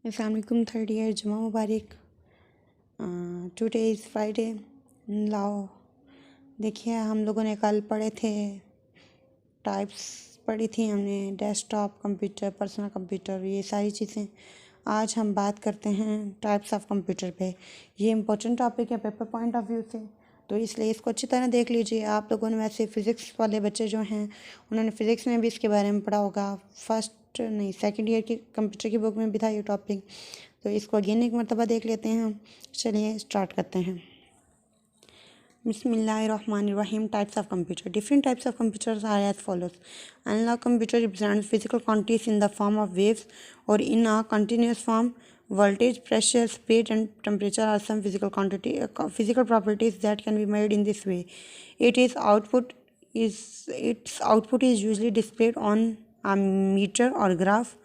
अस्सलामुअलैकुम। Third year जुमा मुबारक। Today is Friday. लाओ देखिए, हम लोगों ने कल पढ़े थे, टाइप्स पढ़ी थी हमने, डेस्कटॉप कंप्यूटर, पर्सनल कंप्यूटर, ये सारी चीज़ें। आज हम बात करते हैं टाइप्स ऑफ कंप्यूटर पे। ये इम्पोर्टेंट टॉपिक है पेपर पॉइंट ऑफ व्यू से, तो इसलिए इसको अच्छी तरह देख लीजिए। आप लोगों ने वैसे फ़िज़िक्स वाले बच्चे जो हैं उन्होंने फ़िज़िक्स में भी इसके बारे में पढ़ा होगा। फर्स्ट नहीं, सेकंड ईयर की कंप्यूटर की बुक में भी था ये टॉपिक, तो इसको अगेन एक मरतबा देख लेते हैं हम। चलिए स्टार्ट करते हैं। Bismillahirrahmanirrahim. Types of computer. Different types of computers are as follows. Analog computer represents physical quantities in the form of waves or in a continuous form. Voltage, pressure, speed, and temperature are some physical properties that can be measured in this way. Its output is usually displayed on a meter or graph.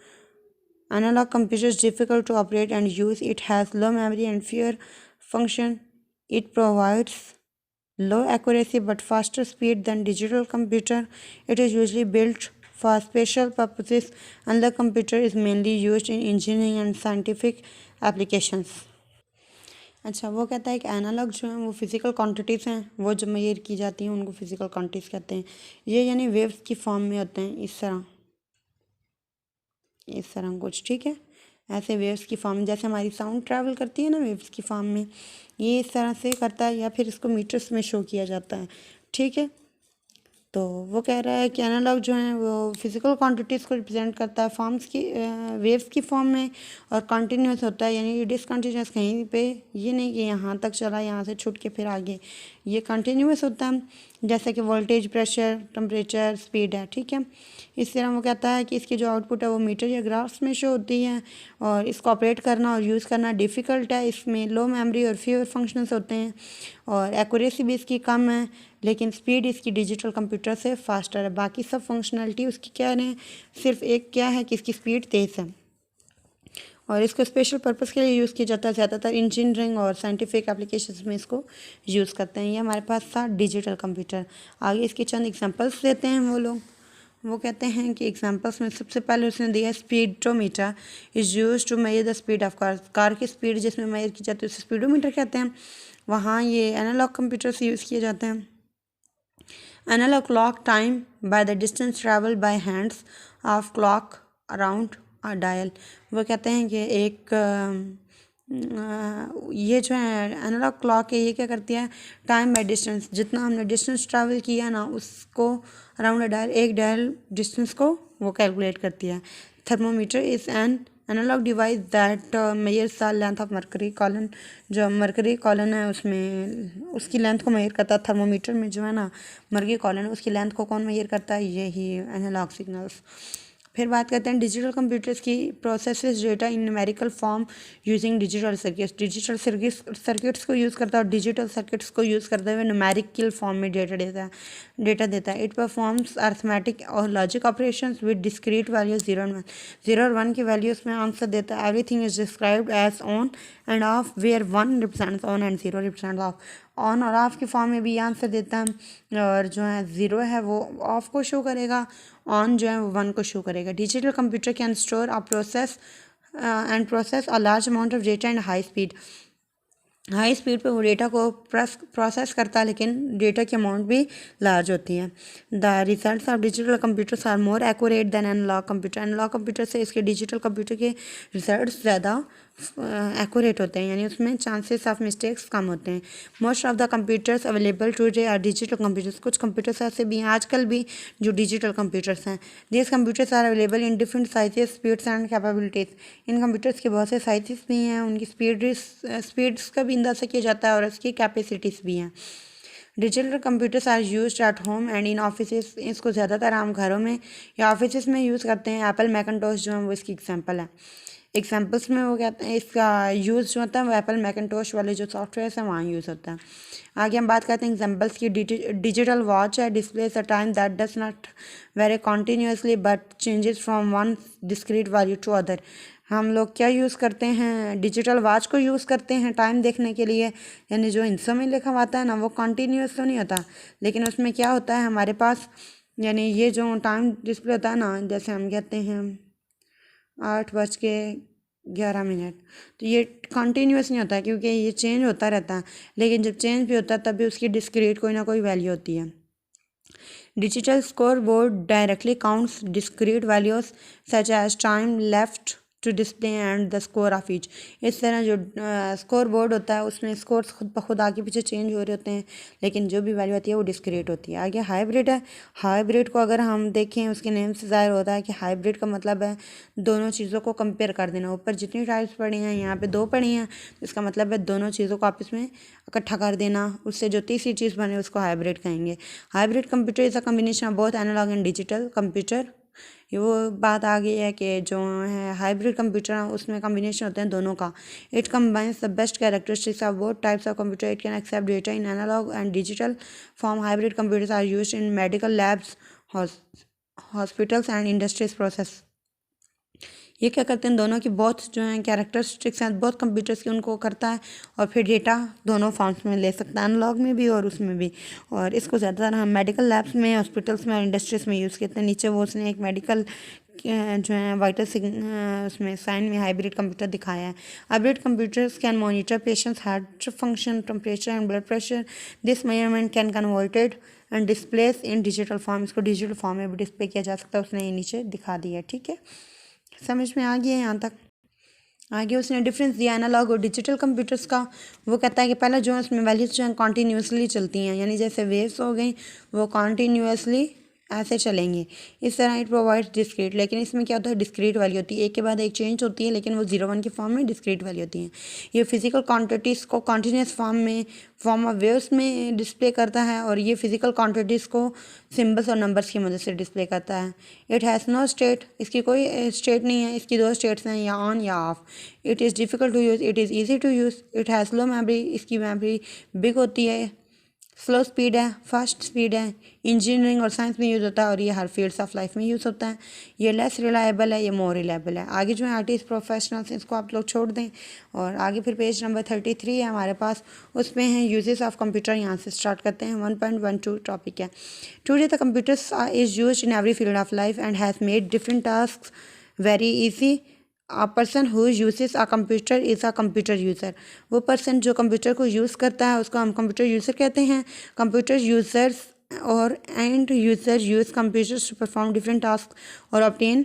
Analog computer is difficult to operate and use. It has low memory and fewer function. It provides low accuracy but faster speed than digital computer. It is usually built for special purposes. Analog computer is mainly used in engineering and scientific applications. अच्छा, वो कहता है कि analogue जो है वो physical quantities हैं, वो जो मेजर की जाती हैं उनको फिज़िकल क्वांटिटीज़ कहते हैं। ये यानी वेव्स की फॉर्म में होते हैं, इस तरह कुछ, ठीक है। ऐसे वेव्स की फॉर्म, जैसे हमारी साउंड ट्रैवल करती है ना वेव्स की फॉर्म में, ये इस तरह से करता है, या फिर इसको मीटर्स में शो किया जाता है, ठीक है। तो वो कह रहा है कि एनालॉग जो है वो फिज़िकल क्वांटिटीज़ को रिप्रेजेंट करता है फॉर्म्स की, वेव्स की फॉर्म में, और कंटिन्यूस होता है, यानी डिसकंटिन्यूस कहीं पे ये नहीं कि यहाँ तक चला, यहाँ से छूट के फिर आगे, ये कंटिन्यूस होता है, जैसे कि वोल्टेज, प्रेशर, टेम्परेचर, स्पीड है, ठीक है। इस तरह वो कहता है कि इसकी जो आउटपुट है वो मीटर या ग्राफ्स में शो होती है, और इसको ऑपरेट करना और यूज़ करना डिफ़िकल्ट है। इसमें लो मेमोरी और फ्यूअर फंक्शंस होते हैं, और एक्यूरेसी भी इसकी कम है, लेकिन स्पीड इसकी डिजिटल कंप्यूटर से फास्टर है। बाकी सब फंक्शनलिटी उसकी क्या है, सिर्फ एक क्या है कि इसकी स्पीड तेज़ है, और इसको स्पेशल पर्पस के लिए यूज़ किया जाता है। ज़्यादातर इंजीनियरिंग और साइंटिफिक एप्लीकेशंस में इसको यूज़ करते हैं। ये हमारे पास था डिजिटल कंप्यूटर। आगे इसके चंद एग्जांपल्स देते हैं वो लोग। वो कहते हैं कि एग्जांपल्स में सबसे पहले उसने दिया speedometer is use to measure the speed of car की स्पीड जिसमें मेजर की जाती है उसे स्पीडोमीटर कहते हैं। वहाँ ये एनालॉग कंप्यूटर से यूज़ किए जाते हैं। Analog clock time by the distance traveled by hands of clock around a dial. वो कहते हैं कि एक ये जो है एनालॉग क्लॉक है, ये क्या करती है, टाइम बाय डिस्टेंस, जितना हमने डिस्टेंस ट्रैवल किया ना उसको अराउंड अ डायल, एक डायल डिस्टेंस को वो कैलकुलेट करती है। Thermometer is an analog device that measures the length of mercury column. जो मरकरी कॉलन है उसमें उसकी लेंथ को मेजर करता है। थर्मोमीटर में जो है ना मरकरी कॉलन है उसकी लेंथ को कौन मेजर करता है, यही एनालॉग सिग्नल्स। फिर बात करते हैं डिजिटल कंप्यूटर्स की। प्रोसेसेस डेटा इन numerical form using digital circuits. Digital circuits को यूज़ करता है, और डिजिटल सर्किट्स को यूज़ करते हुए न्यूमेरिकल फॉर्म में डेटा देता है। इट परफॉर्म्स अर्थमेटिक और logic operations with discrete values 0 और 1। 0 और 1 की वैल्यूज़ में आंसर देता है। Everything is described as on and off, where 1 represents on and 0 represents off. On और ऑफ की फॉर्म में भी आंसर देता है, और जो है 0 है वो ऑफ को शो करेगा, ऑन जो है वो 1 को शो करेगा। Digital computer can store a process a large amount of data and high speed. High speed पे वो डेटा को प्रोसेस करता है, लेकिन डेटा की अमाउंट भी लार्ज होती है। The results of digital computers are more accurate than analog computer. Analog computer से इसके डिजिटल कंप्यूटर के रिजल्ट्स ज़्यादा एक्यूरेट होते हैं, यानी उसमें चांसेस ऑफ मिस्टेक्स कम होते हैं। Most of the computers available today are digital computers. कुछ कंप्यूटर्स ऐसे भी हैं आजकल भी जो डिजिटल कंप्यूटर्स हैं। This computers are available in different sizes, speeds and capabilities. इन कंप्यूटर्स के बहुत से साइजेस भी हैं, उनकी स्पीड्स का भी अंदाज़ा किया जाता है, और उसकी कैपेसिटीज़ भी हैं। Digital computers are used at home and in office. इसको ज़्यादातर हम घरों में या ऑफिस में यूज़ करते हैं। एप्पल मैकिंटोश जो है वो इसकी एग्जांपल है। एग्जांपल्स में वो कहते हैं इसका यूज़ जो होता है वो एप्पल मैकिंटोश वाले जो सॉफ्टवेयर हैं वहाँ यूज़ होता है। आगे हम बात करते हैं एग्जांपल्स की। डिजिटल वॉच है displays a time that does not vary continuously but changes from one discrete value to other. हम लोग क्या यूज़ करते हैं, डिजिटल वॉच को यूज़ करते हैं टाइम देखने के लिए, यानी जो हिस्सों में लिखा हुआ है ना वो कॉन्टीन्यूस तो नहीं होता, लेकिन उसमें क्या होता है हमारे पास, यानी ये जो टाइम डिस्प्ले होता है ना, जैसे हम कहते हैं 8 बज के 11 मिनट। तो ये कंटिन्यूस नहीं होता है क्योंकि ये चेंज होता रहता है, लेकिन जब चेंज भी होता है तब भी उसकी डिस्क्रीट कोई ना कोई वैल्यू होती है। Digital score board directly counts discrete values such as time left to display and the score of each. इस तरह जो स्कोर बोर्ड होता है उसमें स्कोर्स खुद ब खुद आगे पीछे चेंज हो रहे होते हैं, लेकिन जो भी वैल्यू आती है वो डिस्क्रीट होती है। आगे हाइब्रिड है। हाइब्रिड को अगर हम देखें उसके नेम से ज़ाहिर होता है कि हाइब्रिड का मतलब है दोनों चीज़ों को कंपेयर कर देना। ऊपर जितनी टाइप्स पड़ी हैं यहाँ पे 2 पड़ी हैं, इसका मतलब है दोनों चीज़ों को आपस में इकट्ठा कर देना, उससे जो तीसरी चीज़ बने उसको हाइब्रिड कहेंगे। Hybrid computer is a combination of both analog and digital computer. ये वो बात आ गई है कि जो है हाइब्रिड कंप्यूटर उसमें कम्बिनेशन होते हैं दोनों का। It combines the best characteristics of both types of computer. It can accept data in analog and digital form. Hybrid computers are used in medical labs, hospitals and industries process. ये क्या करते हैं, दोनों की बहुत जो है कैरेक्टरिस्टिक्स हैं बहुत कंप्यूटर्स की, उनको करता है और फिर डेटा दोनों फॉर्म्स में ले सकता है, एनालॉग में भी और उसमें भी। और इसको ज़्यादातर हम मेडिकल लैब्स में, हॉस्पिटल्स में और इंडस्ट्रीज में यूज़ करते हैं। नीचे वो उसने एक मेडिकल जो है वाइटल उसमें साइन में हाइब्रिड कंप्यूटर दिखाया है। Hybrid computers can monitor patients heart function, temperature and blood pressure. This measurement can converted and displace in digital form. इसको डिजिटल फॉर्म में भी डिस्प्ले किया जा सकता है, उसने ये नीचे दिखा दिया है। ठीक है, समझ में आ गया यहाँ तक। आगे उसने डिफरेंस दिया एनालॉग और डिजिटल कंप्यूटर्स का। वो कहता है कि पहला जो है उसमें वैल्यूज जो हैं कॉन्टीन्यूसली चलती हैं, यानी जैसे वेव्स हो गई वो कॉन्टीन्यूसली ऐसे चलेंगे। इस तरह इट प्रोवाइड्स डिस्क्रीट, लेकिन इसमें क्या होता है डिस्क्रीट वैल्यू होती है, एक के बाद एक चेंज होती है, लेकिन वो 0 1 की फॉर्म में डिस्क्रीट वैल्यू होती है। ये फिजिकल क्वांटिटीज़ को कॉन्टीन्यूस फॉर्म ऑफ वेव्स में डिस्प्ले करता है, और ये फिजिकल क्वांटिटीज़ को सिम्बल्स और नंबर्स की मदद से डिस्प्ले करता है। इट हैज़ नो स्टेट, इसकी कोई स्टेट नहीं है, इसकी 2 स्टेट्स हैं, या ऑन या off. It is difficult to use, it is easy to use. It has low memory, इसकी मेमोरी बिग होती है। स्लो स्पीड है, फास्ट स्पीड है। इंजीनियरिंग और साइंस में यूज़ होता है, और ये हर फील्ड्स ऑफ लाइफ में यूज़ होता है। ये लेस रिलायबल है, ये मोर रिलायबल है। आगे जो है आर्टिस्ट प्रोफेशनल्स, इसको आप लोग छोड़ दें। और आगे फिर पेज नंबर 33 है हमारे पास, उसमें है यूजेस ऑफ कंप्यूटर। यहाँ से स्टार्ट करते हैं। 1.12 टॉपिक है। Today the computers is used in every field of life and has made different task very easy. A person who uses a computer is a computer user. वो पर्सन जो computer को use करता है उसको हम कंप्यूटर यूज़र कहते हैं। कंप्यूटर यूज़र्स और end user use computers to perform different task और ऑब्टेन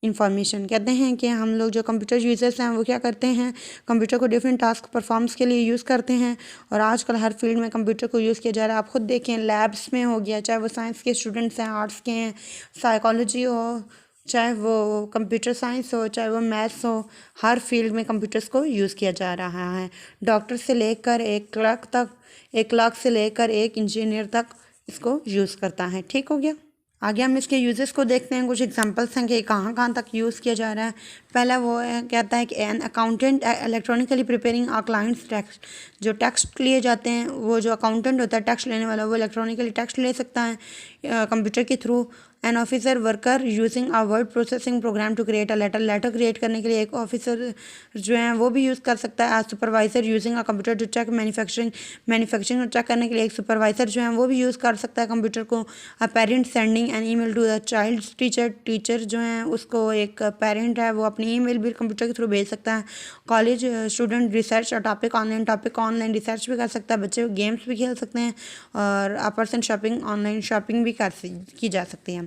इंफॉर्मेशन। कहते हैं कि हम लोग जो कंप्यूटर यूज़र्स हैं वो क्या करते हैं, कंप्यूटर को डिफरेंट टास्क परफॉर्म्स के लिए यूज़ करते हैं। और आजकल हर फील्ड में कंप्यूटर को यूज़ किया जा रहा है। आप खुद देखें, लैब्स में हो गया, चाहे वो साइंस के स्टूडेंट्स हैं, आर्ट्स के हैं, साइकोलॉजी हो, चाहे वो कंप्यूटर साइंस हो, चाहे वो मैथ्स हो, हर फील्ड में कंप्यूटर्स को यूज़ किया जा रहा है। डॉक्टर से लेकर एक क्लर्क तक, एक क्लर्क से लेकर एक इंजीनियर तक इसको यूज़ करता है। ठीक हो गया। आगे हम इसके यूजेस को देखते हैं। कुछ एग्जांपल्स हैं कि कहाँ कहाँ तक यूज़ किया जा रहा है। पहला वो है, कहता है कि an accountant electronically preparing a clients text. जो टेक्स्ट लिए जाते हैं, वो जो अकाउंटेंट होता है टेक्स्ट लेने वाला, वो इलेक्ट्रॉनिकली टेक्स्ट ले सकता है कंप्यूटर के थ्रू। An officer worker using a word processing program to create a letter. Letter create करने के लिए एक ऑफिसर जो है वो भी यूज़ कर सकता है। Supervisor using a computer to check manufacturing check करने के लिए एक सुपरवाइजर जो है वो भी यूज़ कर सकता है कंप्यूटर को। A parent sending an email to the child teacher. Teacher जो है उसको, एक पेरेंट है वो अपनी ईमेल भी कंप्यूटर के थ्रू भेज सकता है। College student research a topic online research भी कर सकता है। बच्चे गेम्स भी खेल सकते हैं। और a person shopping, online shopping भी की जा सकती है।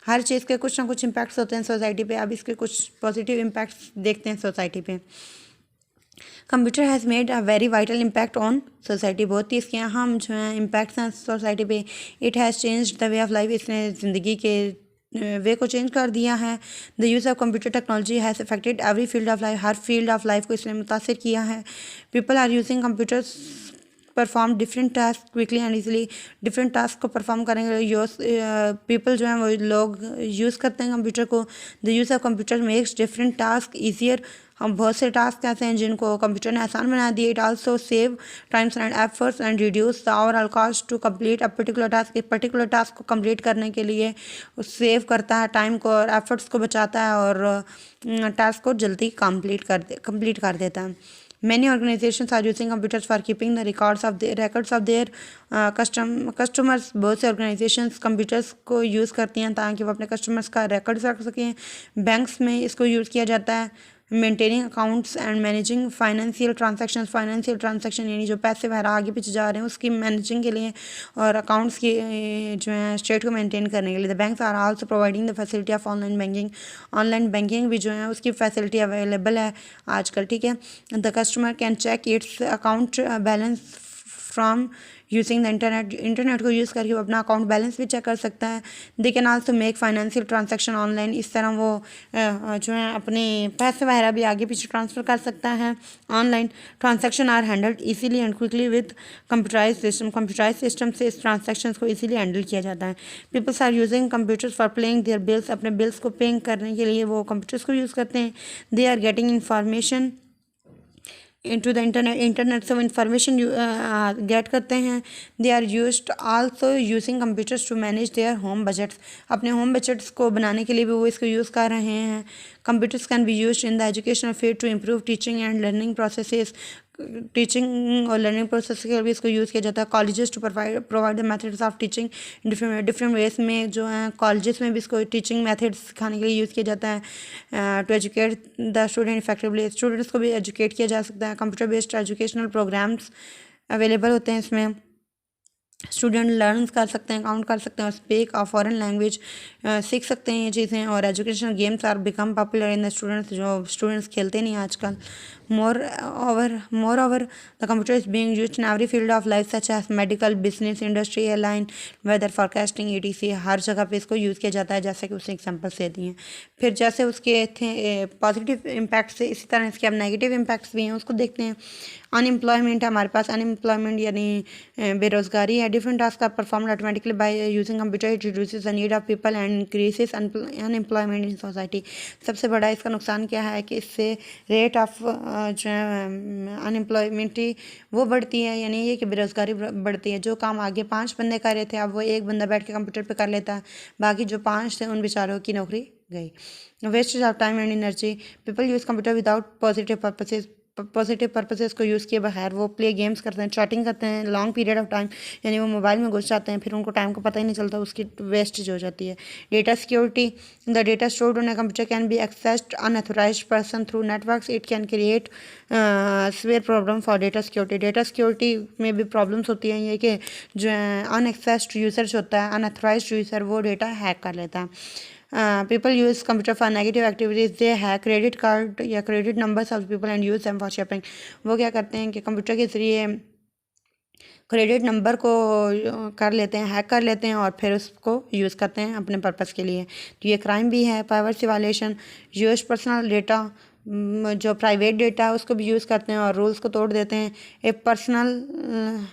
हर चीज़ के कुछ ना कुछ इम्पैक्ट्स होते हैं सोसाइटी पे। अब इसके कुछ पॉजिटिव इम्पैक्ट्स देखते हैं सोसाइटी पे। Computer has made a very vital impact on society. बहुत ही इसके अहम जो हैं इम्पैक्ट्स हैं सोसाइटी पे। It has change the way of life. इसने ज़िंदगी के वे को चेंज कर दिया है। The use of computer technology has affected every field of life. हर फील्ड ऑफ लाइफ को इसने मुतासिर किया है। People are using computers perform different task quickly and easily. Different task को परफॉर्म करने के लिए पीपल जो हैं वो लोग यूज़ करते हैं कंप्यूटर को। The use of computer makes different task easier. हम बहुत से टास्क ऐसे हैं जिनको कंप्यूटर ने आसान बना दिए। It also save times and efforts and reduce the overall cost to complete a particular task. एक पर्टिकुलर टास्क को कंप्लीट करने के लिए सेव करता है टाइम को और एफर्ट्स को बचाता है, और टास्क को जल्दी कंप्लीट कर देता है। Many organizations are using computers for keeping the records of their customers. बहुत से organizations computers को यूज़ करती हैं ताकि वो अपने customers का records रख सकें। बैंक्स में इसको यूज़ किया जाता है। Maintaining accounts and managing financial transaction यानी जो पैसे वगैरह आगे पीछे जा रहे हैं उसकी मैनेजिंग के लिए और अकाउंट्स की जो है स्टेट को मेंटेन करने के लिए। The banks are also providing the facility of online banking भी जो है उसकी फैसिलिटी अवेलेबल है आजकल, ठीक है। The customer can check its account balance from using the internet को यूज़ करके वो अपना अकाउंट बैलेंस भी चेक कर सकता है। They can also make financial transaction online, इस तरह वो जो है अपने पैसे वगैरह भी आगे पीछे ट्रांसफ़र कर सकता है online. Transaction are handled easily and quickly with computerize system से इस ट्रांजैक्शन को इजीली हैंडल किया जाता है। Peoples are using computers for paying their bills, अपने बिल्स को पेइंग करने के लिए वो कंप्यूटर्स को यूज़ करते हैं। They are getting information into the internet से वो इंफॉर्मेशन गेट करते हैं। They are used also using computers to manage their home budgets, अपने होम बजट्स को बनाने के लिए भी वो इसको यूज़ कर रहे हैं। Computers can be used in the educational field to improve teaching and learning processes, teaching और लर्निंग प्रोसेस के लिए भी इसको यूज़ किया जाता है। Colleges to provide the methods of teaching different ways में जो है कॉलेजेस में भी इसको टीचिंग मेथड्स सिखाने के लिए यूज़ किया जाता है। To educate the student effectively, students को भी एजुकेट किया जा सकता है। Computer based educational programs available होते हैं इसमें। स्टूडेंट लर्न कर सकते हैं, काउंट कर सकते हैं और स्पीक और फॉरेन लैंग्वेज सीख सकते हैं ये चीज़ें। और educational games are become popular in the students, जो स्टूडेंट्स खेलते नहीं आजकल। Moreover the computer is being used in every field of life such as medical, business, industry, airline, weather forecasting, ETC, हर जगह पे इसको यूज़ किया जाता है, जैसे कि उसने एग्जाम्पल्स दे दिए हैं। फिर जैसे उसके थे पॉजिटिव इम्पैक्ट्स से, इसी तरह इसके अब नेगेटिव इम्पैक्ट्स भी हैं, उसको देखते हैं। अनएम्प्लॉयमेंट है हमारे पास, अनएम्प्लॉयमेंट यानी बेरोजगारी है। Different task are performed automatically by using computer, it reduces the need of people and increases unemployment in society. सबसे बड़ा इसका नुकसान क्या है कि इससे रेट ऑफ जो है अनएम्प्लॉयमेंट वो बढ़ती है, यानी ये कि बेरोजगारी बढ़ती है। जो काम आगे 5 बंदे कर रहे थे अब वो एक बंदा बैठ के कंप्यूटर पे कर लेता है, बाकी जो 5 थे उन बेचारों की नौकरी गई। Wastage of time and energy, people use computer without positive purposes को यूज़ किए बगैर वो प्ले गेम्स करते हैं, चैटिंग करते हैं लॉन्ग पीरियड ऑफ टाइम, यानी वो मोबाइल में घुस जाते हैं, फिर उनको टाइम को पता ही नहीं चलता, उसकी वेस्टेज हो जाती है। Data security, the data stored on a computer can be accessed unauthorized person through networks, it can create severe problem for data security. Data security में भी प्रॉब्लम्स होती हैं, ये कि जो अनएक्सेस्ड यूज़र जो होता है, अनऑथराइज्ड यूज़र, वो डेटा हैक कर लेता है। People use computer for negative activities, they hack credit card या credit numbers of people and use them for shopping. वो क्या करते हैं कि कंप्यूटर के ज़रिए क्रेडिट नंबर को कर लेते हैं, हैक कर लेते हैं और फिर उसको यूज़ करते हैं अपने पर्पज़ के लिए। तो ये क्राइम भी है। Privacy violation, use personal data, जो प्राइवेट डेटा है उसको भी यूज़ करते हैं और रूल्स को तोड़ देते हैं। A personal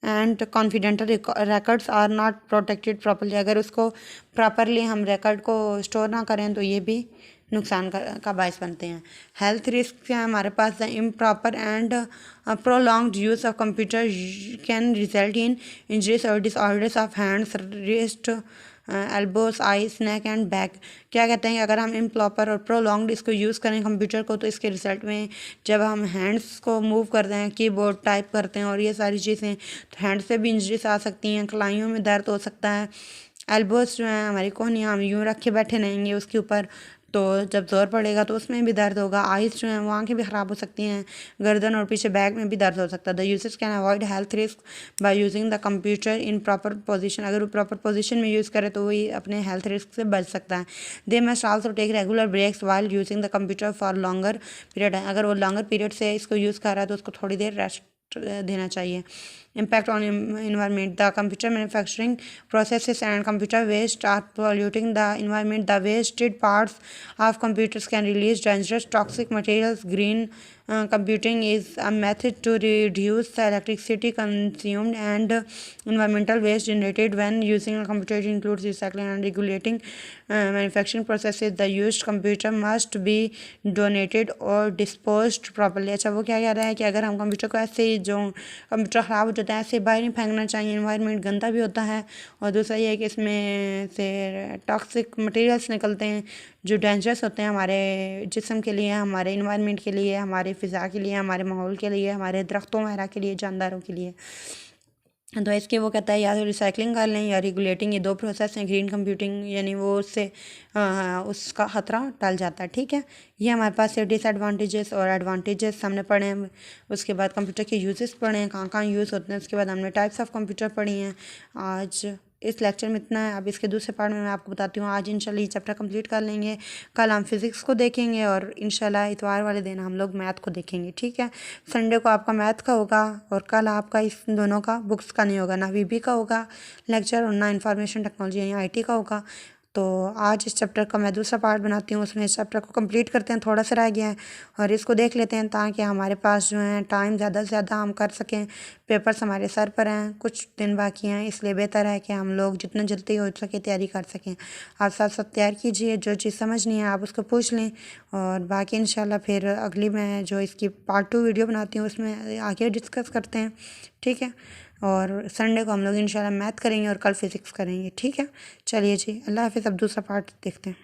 and confidential records are not protected properly, अगर उसको प्रॉपरली हम रिकॉर्ड को स्टोर ना करें तो ये भी नुकसान का बायस बनते हैं। हेल्थ रिस्क है हमारे पास, the improper and prolonged use of computer can result in injuries और disorders of hands, wrist, elbows, eyes, neck and back. क्या कहते हैं कि अगर हम इम्प्रॉपर और प्रोलॉन्ग्ड इसको यूज़ करें कंप्यूटर को तो इसके रिजल्ट में जब हम हैंड्स को मूव करते हैं, कीबोर्ड टाइप करते हैं और ये सारी चीज़ें, तो हैंड से भी इंजरीज आ सकती हैं, कलाइयों में दर्द हो सकता है। एल्बोस जो है हमारी कोहनियाँ, हम यूँ रखे बैठे रहेंगे उसके ऊपर तो जब ज़ोर पड़ेगा तो उसमें भी दर्द होगा। आइज़ जो हैं वो आंखें भी ख़राब हो सकती हैं, गर्दन और पीछे बैक में भी दर्द हो सकता है। The users can avoid health risk by using the computer in proper position, अगर वो प्रॉपर पोजीशन में यूज़ करे तो वही अपने हेल्थ रिस्क से बच सकता है। They must also take regular breaks while using the computer for longer period, अगर वो लॉन्गर पीरियड से इसको यूज़ कर रहा है तो उसको थोड़ी देर रेस्ट देना चाहिए। Impact on environment, the computer manufacturing processes and computer waste are polluting the environment. The wasted parts of computers can release dangerous toxic materials. Green computing is a method to reduce the electricity consumed and environmental waste generated when using a computer. It includes recycling and regulating manufacturing processes. The used computer must be donated or disposed properly. अच्छा वो क्या कह रहा है कि अगर हम computer को ऐसे ही जो कंप्यूटर ख़राब हो जाता है ऐसे बाहर नहीं फेंकना चाहिए, इन्वायरमेंट गंदा भी होता है। और दूसरा ये है कि इसमें से टॉक्सिक मटेरियल्स निकलते हैं जो डेंजरस होते हैं हमारे जिस्म के लिए, हमारे इन्वायरमेंट के लिए, हमारे फ़िज़ा के लिए, हमारे माहौल के लिए, हमारे दरख्तों वगैरह के लिए, जानदारों के लिए। तो इसके वो कहता है या तो रिसाइकलिंग कर लें या रेगुलेटिंग, ये दो प्रोसेस हैं। ग्रीन कंप्यूटिंग यानी वो उससे उसका ख़तरा टल जाता है। ठीक है, ये हमारे पास डिसएडवांटेजेस और एडवांटेजेस हमने पढ़े हैं। उसके बाद कंप्यूटर के यूजेस पढ़े हैं, कहाँ कहाँ यूज़ होते हैं। उसके बाद हमने टाइप्स ऑफ कंप्यूटर पढ़ी हैं। आज इस लेक्चर में इतना है। अब इसके दूसरे पार्ट में मैं आपको बताती हूँ। आज इंशाल्लाह ये चैप्टर कंप्लीट कर लेंगे, कल हम फिज़िक्स को देखेंगे और इंशाल्लाह इतवार वाले दिन हम लोग मैथ को देखेंगे। ठीक है, संडे को आपका मैथ का होगा और कल आपका इस दोनों का बुक्स का नहीं होगा, ना वीबी का होगा लेक्चर और ना इंफॉर्मेशन टेक्नोलॉजी यानी आईटी का होगा। तो आज इस चैप्टर का मैं दूसरा पार्ट बनाती हूँ, उसमें इस चैप्टर को कंप्लीट करते हैं, थोड़ा सा रह गया है और इसको देख लेते हैं ताकि हमारे पास जो है टाइम ज़्यादा से ज़्यादा हम कर सकें। पेपर्स हमारे सर पर हैं, कुछ दिन बाकी हैं, इसलिए बेहतर है कि हम लोग जितना जल्दी हो सके तैयारी कर सकें। आप साथ साथ तैयार कीजिए, जो चीज़ समझ नहीं है आप उसको पूछ लें और बाकी इंशाल्लाह फिर अगली मैं जो इसकी पार्ट 2 वीडियो बनाती हूँ उसमें आगे डिस्कस करते हैं। ठीक है, और संडे को हम लोग इंशाल्लाह मैथ करेंगे और कल फिज़िक्स करेंगे। ठीक है, चलिए जी, अल्लाह हाफ़िज़। अब दूसरा पार्ट देखते हैं।